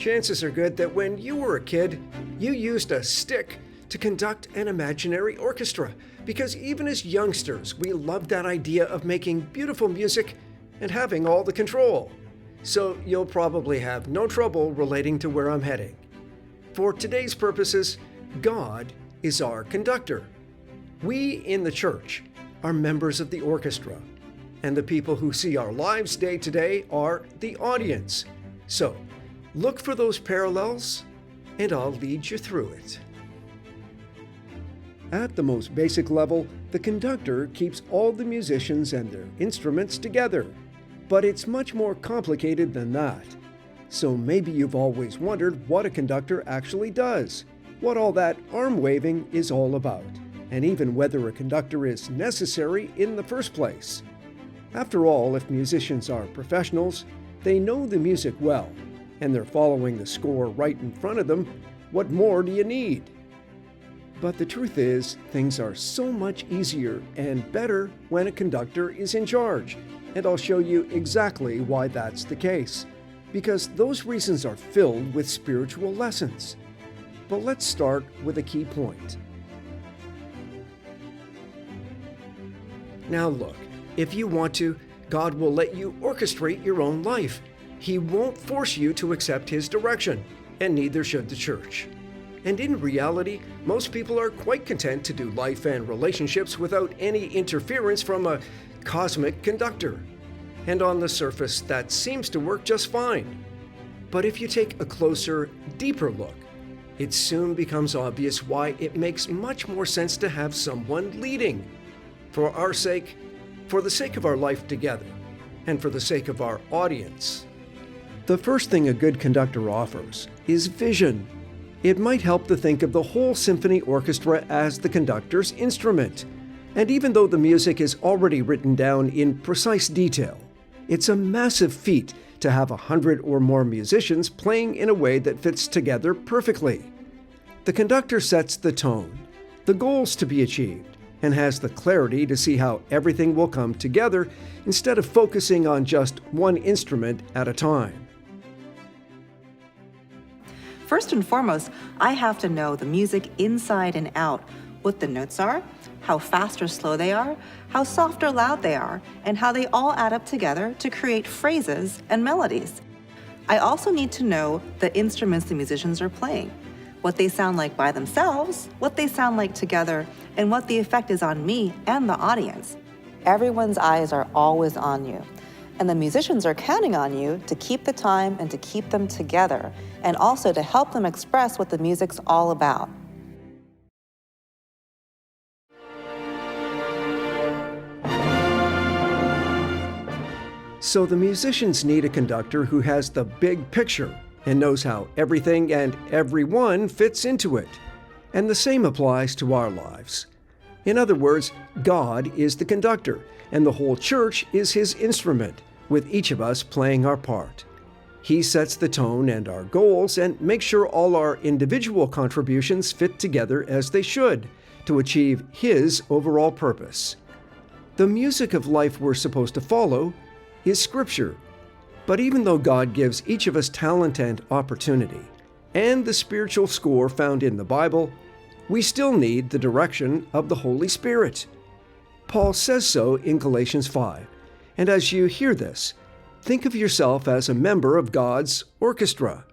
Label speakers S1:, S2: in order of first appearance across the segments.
S1: chances are good that when you were a kid, you used a stick to conduct an imaginary orchestra, because even as youngsters, we loved that idea of making beautiful music and having all the control. So you'll probably have no trouble relating to where I'm heading. For today's purposes, God is our conductor. We in the church are members of the orchestra, and the people who see our lives day to day are the audience. So, look for those parallels, and I'll lead you through it. At the most basic level, the conductor keeps all the musicians and their instruments together. But it's much more complicated than that. So maybe you've always wondered what a conductor actually does, what all that arm waving is all about, and even whether a conductor is necessary in the first place. After all, if musicians are professionals, they know the music well, and they're following the score right in front of them. What more do you need? But the truth is, things are so much easier and better when a conductor is in charge, and I'll show you exactly why that's the case, because those reasons are filled with spiritual lessons. But let's start with a key point. Now look, if you want to, God will let you orchestrate your own life. He won't force you to accept His direction, and neither should the church. And in reality, most people are quite content to do life and relationships without any interference from a cosmic conductor. And on the surface, that seems to work just fine. But if you take a closer, deeper look, it soon becomes obvious why it makes much more sense to have someone leading. For our sake, for the sake of our life together, and for the sake of our audience. The first thing a good conductor offers is vision. It might help to think of the whole symphony orchestra as the conductor's instrument. And even though the music is already written down in precise detail, it's a massive feat to have 100 or more musicians playing in a way that fits together perfectly. The conductor sets the tone, the goals to be achieved, and has the clarity to see how everything will come together instead of focusing on just one instrument at a time.
S2: First and foremost, I have to know the music inside and out, what the notes are, how fast or slow they are, how soft or loud they are, and how they all add up together to create phrases and melodies. I also need to know the instruments the musicians are playing, what they sound like by themselves, what they sound like together, and what the effect is on me and the audience. Everyone's eyes are always on you, and the musicians are counting on you to keep the time and to keep them together, and also to help them express what the music's all about.
S1: So the musicians need a conductor who has the big picture and knows how everything and everyone fits into it. And the same applies to our lives. In other words, God is the conductor, and the whole church is His instrument, with each of us playing our part. He sets the tone and our goals and makes sure all our individual contributions fit together as they should to achieve His overall purpose. The music of life we're supposed to follow is Scripture. But even though God gives each of us talent and opportunity, and the spiritual score found in the Bible, we still need the direction of the Holy Spirit. Paul says so in Galatians 5. And as you hear this, think of yourself as a member of God's orchestra.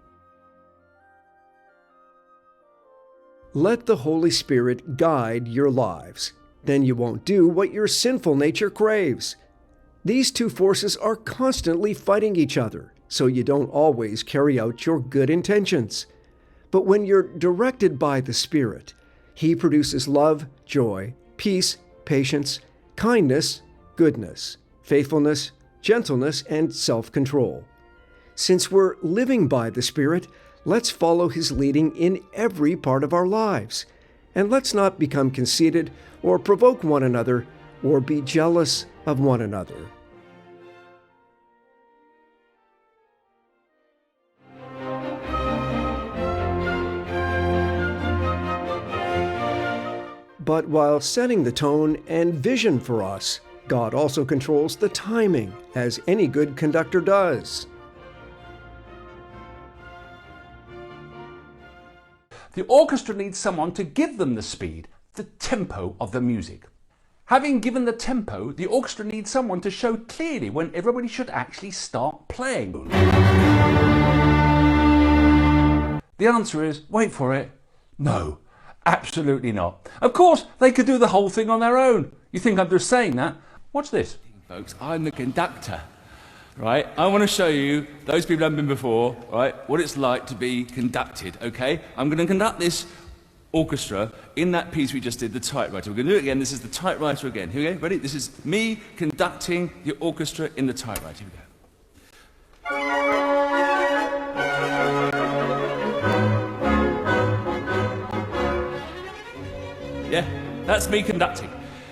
S1: Let the Holy Spirit guide your lives. Then you won't do what your sinful nature craves. These two forces are constantly fighting each other, so you don't always carry out your good intentions. But when you're directed by the Spirit, He produces love, joy, peace, patience, kindness, goodness, faithfulness, gentleness, and self-control. Since we're living by the Spirit, let's follow His leading in every part of our lives. And let's not become conceited or provoke one another or be jealous of one another. But while setting the tone and vision for us, God also controls the timing, as any good conductor does.
S3: The orchestra needs someone to give them the speed, the tempo of the music. Having given the tempo, the orchestra needs someone to show clearly when everybody should actually start playing. The answer is, wait for it, no, absolutely not. Of course, they could do the whole thing on their own. You think I'm just saying that? Watch this.
S4: Folks, I'm the conductor, right? I want to show you, those people who haven't been before, right, what it's like to be conducted, okay? I'm going to conduct this orchestra in that piece we just did, the typewriter. We're going to do it again. This is the typewriter again. Here we go. Ready? This is me conducting the orchestra in the typewriter. Here we go. Yeah, that's me conducting.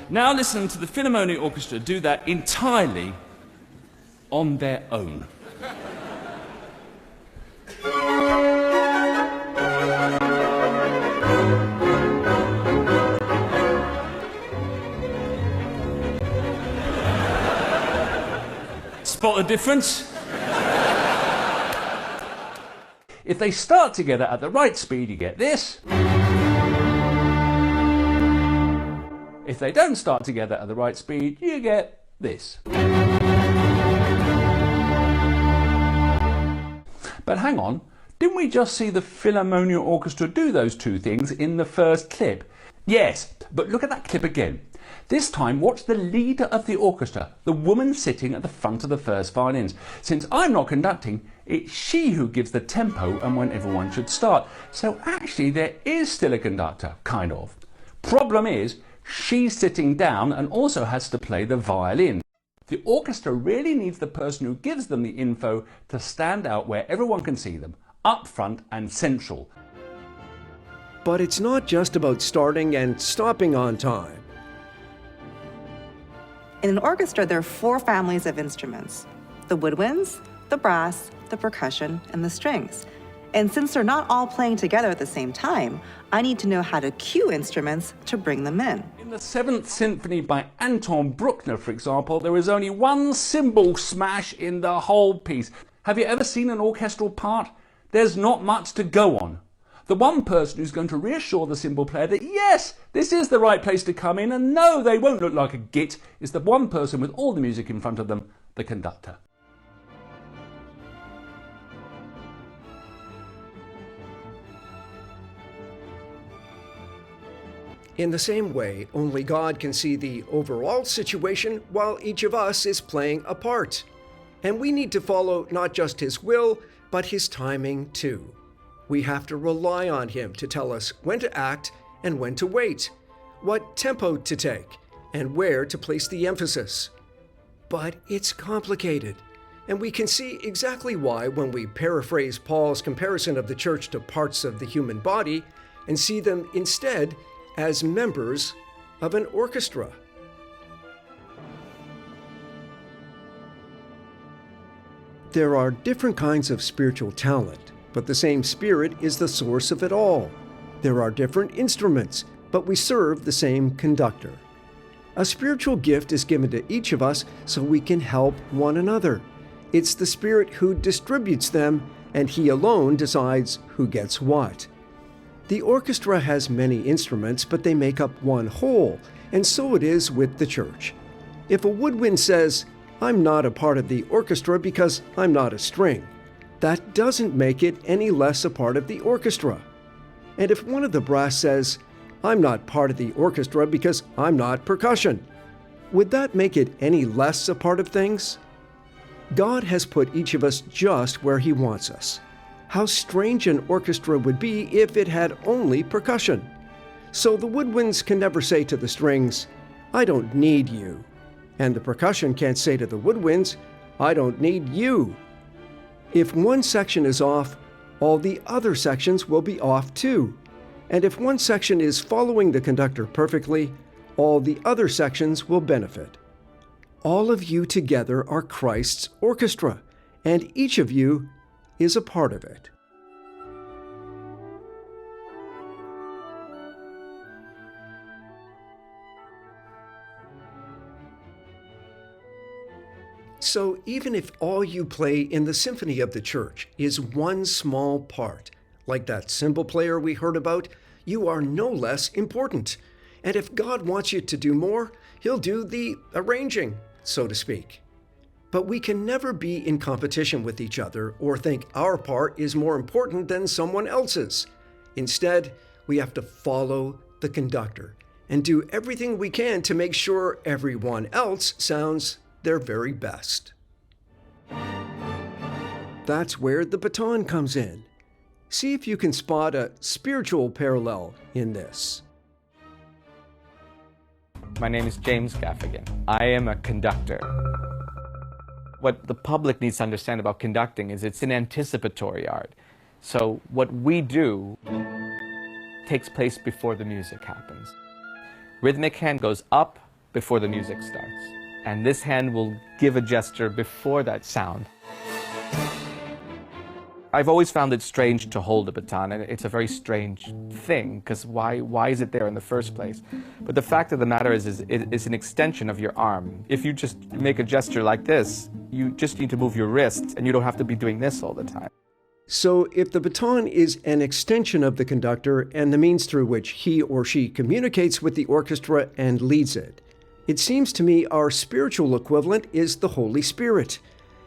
S4: Now listen to the Philharmonic Orchestra do that entirely on their own. Spot the difference?
S3: If they start together at the right speed, you get this. If they don't start together at the right speed, you get this. But hang on, didn't we just see the Philharmonic Orchestra do those two things in the first clip? Yes, but look at that clip again. This time, watch the leader of the orchestra, the woman sitting at the front of the first violins. Since I'm not conducting, it's she who gives the tempo and when everyone should start. So actually, there is still a conductor, kind of. Problem is, she's sitting down and also has to play the violin. The orchestra really needs the person who gives them the info to stand out where everyone can see them, up front and central.
S1: But it's not just about starting and stopping on time.
S2: In an orchestra, there are 4 families of instruments: the woodwinds, the brass, the percussion, and the strings. And since they're not all playing together at the same time, I need to know how to cue instruments to bring them in.
S3: In the 7th Symphony by Anton Bruckner, for example, there is only one cymbal smash in the whole piece. Have you ever seen an orchestral part? There's not much to go on. The one person who's going to reassure the cymbal player that yes, this is the right place to come in, and no, they won't look like a git, is the one person with all the music in front of them, the conductor.
S1: In the same way, only God can see the overall situation while each of us is playing a part. And we need to follow not just His will, but His timing too. We have to rely on Him to tell us when to act and when to wait, what tempo to take, and where to place the emphasis. But it's complicated, and we can see exactly why when we paraphrase Paul's comparison of the church to parts of the human body and see them instead as members of an orchestra. There are different kinds of spiritual talent, but the same Spirit is the source of it all. There are different instruments, but we serve the same conductor. A spiritual gift is given to each of us so we can help one another. It's the Spirit who distributes them, and He alone decides who gets what. The orchestra has many instruments, but they make up one whole, and so it is with the church. If a woodwind says, "I'm not a part of the orchestra because I'm not a string," that doesn't make it any less a part of the orchestra. And if one of the brass says, "I'm not part of the orchestra because I'm not percussion," would that make it any less a part of things? God has put each of us just where He wants us. How strange an orchestra would be if it had only percussion. So the woodwinds can never say to the strings, "I don't need you." And the percussion can't say to the woodwinds, "I don't need you." If one section is off, all the other sections will be off too. And if one section is following the conductor perfectly, all the other sections will benefit. All of you together are Christ's orchestra, and each of you is a part of it. So even if all you play in the symphony of the church is one small part, Like that cymbal player we heard about, you are no less important. And if God wants you to do more, He'll do the arranging, so to speak. But we can never be in competition with each other or think our part is more important than someone else's. Instead, we have to follow the conductor and do everything we can to make sure everyone else sounds their very best. That's where the baton comes in. See if you can spot a spiritual parallel in this.
S5: My name is James Gaffigan. I am a conductor. What the public needs to understand about conducting is it's an anticipatory art. So what we do takes place before the music happens. Rhythmic hand goes up before the music starts. And this hand will give a gesture before that sound. I've always found it strange to hold a baton, and it's a very strange thing, because why is it there in the first place? But the fact of the matter is it's an extension of your arm. If you just make a gesture like this, you just need to move your wrists, and you don't have to be doing this all the time.
S1: So if the baton is an extension of the conductor and the means through which he or she communicates with the orchestra and leads it, it seems to me our spiritual equivalent is the Holy Spirit.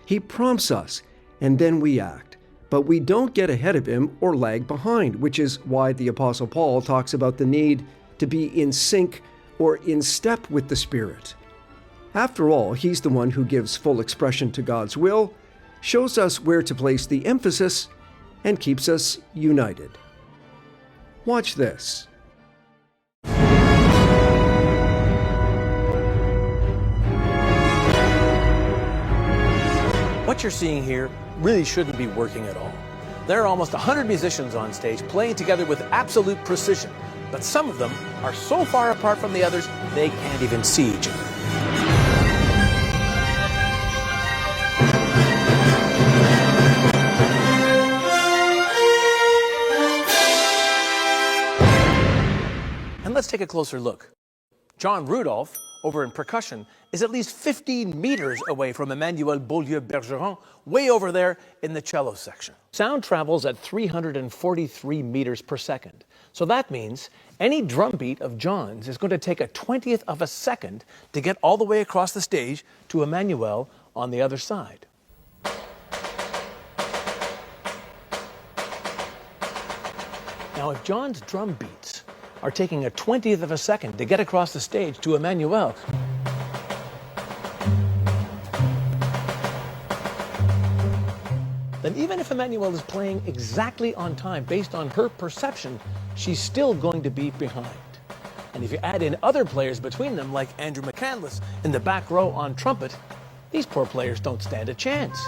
S1: He prompts us, and then we act. But we don't get ahead of him or lag behind, which is why the Apostle Paul talks about the need to be in sync or in step with the Spirit. After all, he's the one who gives full expression to God's will, shows us where to place the emphasis, and keeps us united. Watch this.
S6: What you're seeing here really shouldn't be working at all. There are almost 100 musicians on stage playing together with absolute precision, but some of them are so far apart from the others they can't even see each other. And let's take a closer look. John Rudolph, over in percussion, is at least 15 meters away from Emmanuel Beaulieu-Bergeron, way over there in the cello section. Sound travels at 343 meters per second. So that means any drum beat of John's is going to take a 20th of a second to get all the way across the stage to Emmanuel on the other side. Now, if John's drum beats are taking a 20th of a second to get across the stage to Emmanuel, then even if Emmanuel is playing exactly on time based on her perception, she's still going to be behind. And if you add in other players between them, like Andrew McCandless in the back row on trumpet, these poor players don't stand a chance.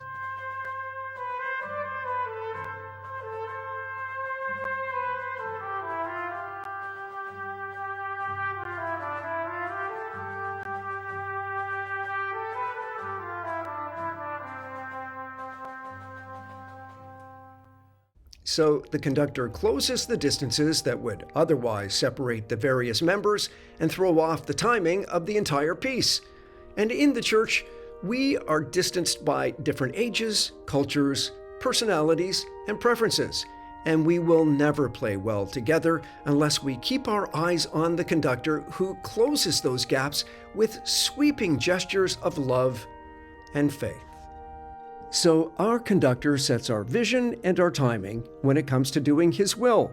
S1: So the conductor closes the distances that would otherwise separate the various members and throw off the timing of the entire piece. And in the church, we are distanced by different ages, cultures, personalities, and preferences, and we will never play well together unless we keep our eyes on the conductor who closes those gaps with sweeping gestures of love and faith. So our conductor sets our vision and our timing when it comes to doing his will.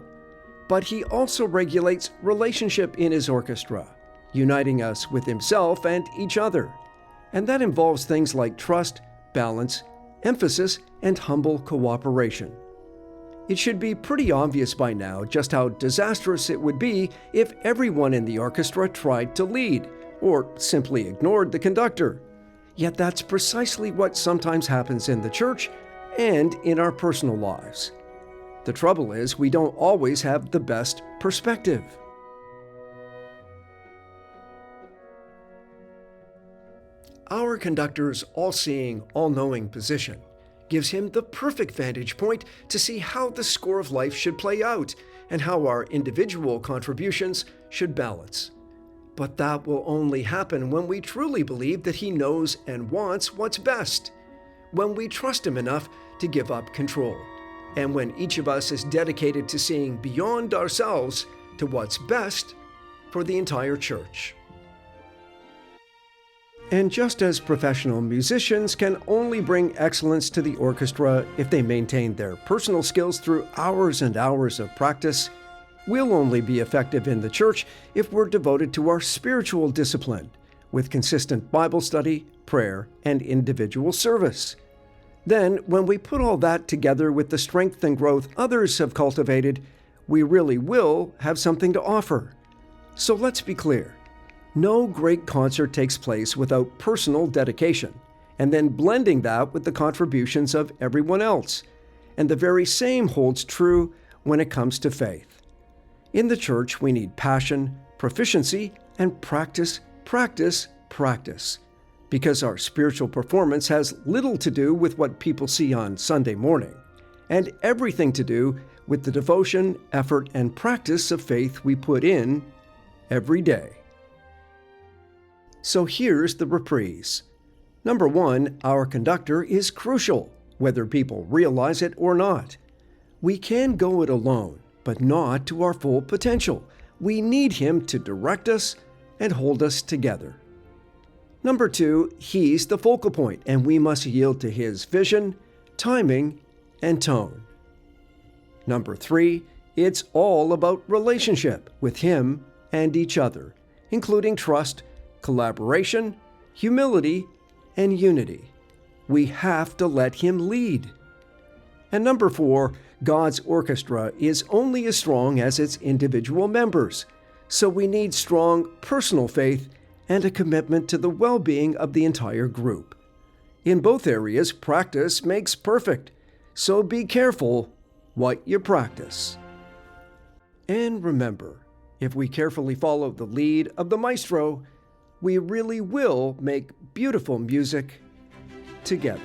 S1: But he also regulates relationship in his orchestra, uniting us with himself and each other. And that involves things like trust, balance, emphasis, and humble cooperation. It should be pretty obvious by now just how disastrous it would be if everyone in the orchestra tried to lead, or simply ignored the conductor. Yet that's precisely what sometimes happens in the church and in our personal lives. The trouble is, we don't always have the best perspective. Our conductor's all-seeing, all-knowing position gives him the perfect vantage point to see how the score of life should play out and how our individual contributions should balance. But that will only happen when we truly believe that he knows and wants what's best, when we trust him enough to give up control, and when each of us is dedicated to seeing beyond ourselves to what's best for the entire church. And just as professional musicians can only bring excellence to the orchestra if they maintain their personal skills through hours and hours of practice, we'll only be effective in the church if we're devoted to our spiritual discipline, with consistent Bible study, prayer, and individual service. Then, when we put all that together with the strength and growth others have cultivated, we really will have something to offer. So let's be clear. No great concert takes place without personal dedication, and then blending that with the contributions of everyone else. And the very same holds true when it comes to faith. In the church, we need passion, proficiency, and practice, practice, practice. Because our spiritual performance has little to do with what people see on Sunday morning, and everything to do with the devotion, effort, and practice of faith we put in every day. So here's the reprise. Number 1, our conductor is crucial, whether people realize it or not. We can go it alone, but not to our full potential. We need him to direct us and hold us together. Number 2, he's the focal point, and we must yield to his vision, timing, and tone. Number 3, it's all about relationship with him and each other, including trust, collaboration, humility, and unity. We have to let him lead. And number 4, God's orchestra is only as strong as its individual members, so we need strong personal faith and a commitment to the well-being of the entire group. In both areas, practice makes perfect, so be careful what you practice. And remember, if we carefully follow the lead of the maestro, we really will make beautiful music together.